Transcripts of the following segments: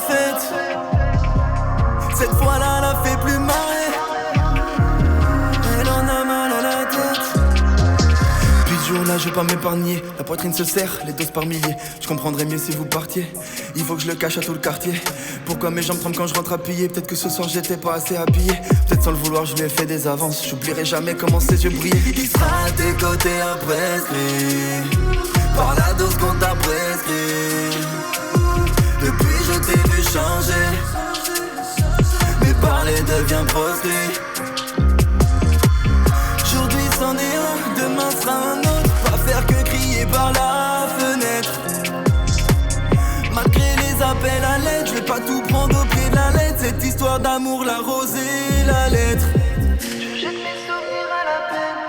fête. Cette fois-là, elle a fait plus marrer. Elle en a mal à la tête. Puis ce jour-là, je vais pas m'épargner. La poitrine se serre, les doses par milliers. Je comprendrais mieux si vous partiez. Il faut que je le cache à tout le quartier. Pourquoi mes jambes tremblent quand je rentre à piller? Peut-être que ce soir j'étais pas assez habillé. Peut-être sans le vouloir je lui ai fait des avances. J'oublierai jamais comment ses yeux brillaient. Il sera à tes côtés à prescrit par la dose qu'on t'a prescrit. Depuis je t'ai vu changer. Mais parler devient proscrit. Aujourd'hui c'en est un, demain sera un autre. Pas faire que crier par la fenêtre. Malgré les appels à l'aide, je vais pas tout prendre au pied de la lettre. Cette histoire d'amour, la rose et la lettre. Je jette mes souvenirs à la peine.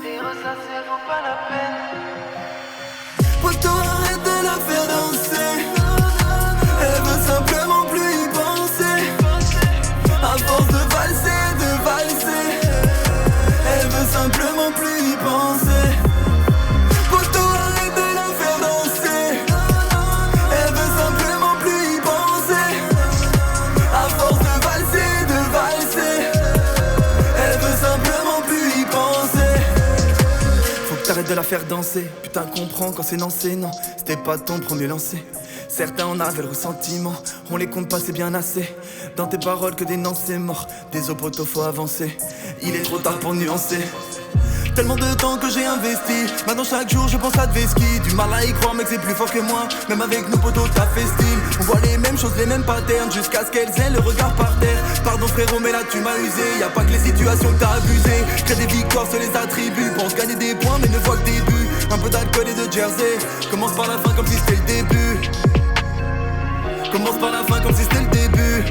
Et ressasser vaut pas la peine. Poto, arrête de la faire danser. Elle veut simplement plus y penser. À force de valser, elle veut simplement plus y penser. Poto, arrête de la faire danser. Elle veut simplement plus y penser. À force de valser, elle veut simplement plus y penser. Faut que t'arrêtes de la faire danser. Putain, comprends quand c'est non, c'était pas ton premier lancer. Certains en avaient le ressentiment. On les compte pas, c'est bien assez. Dans tes paroles que des noms c'est mort. Des poteaux faut avancer. Il est trop tard pour nuancer. Tellement de temps que j'ai investi. Maintenant chaque jour je pense à Dveski. Du mal à y croire mec c'est plus fort que moi. Même avec nos potos t'as fait style. On voit les mêmes choses, les mêmes patterns. Jusqu'à ce qu'elles aient le regard par terre. Pardon frérot mais là tu m'as usé. Y'a pas que les situations que t'as abusé. Crée des victoires sur les attributs. Pense gagner des points mais ne vois que des buts. Un peu d'alcool et de jersey. Commence par la fin comme si c'était le début. Commence par la fin comme si c'était le début.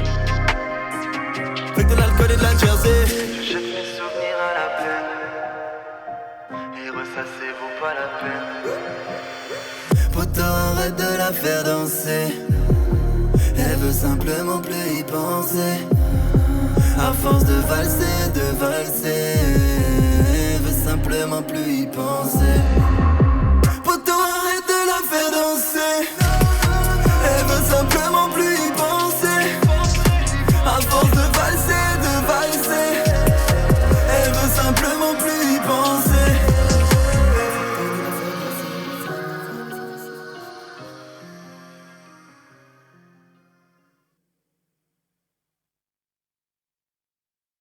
Fais que de l'alcool et de la jersey. Je jette mes souvenirs à la peine. Et ressasser vaut pas la peine. Poto, arrête de la faire danser. Elle veut simplement plus y penser. À force de valser, elle veut simplement plus y penser.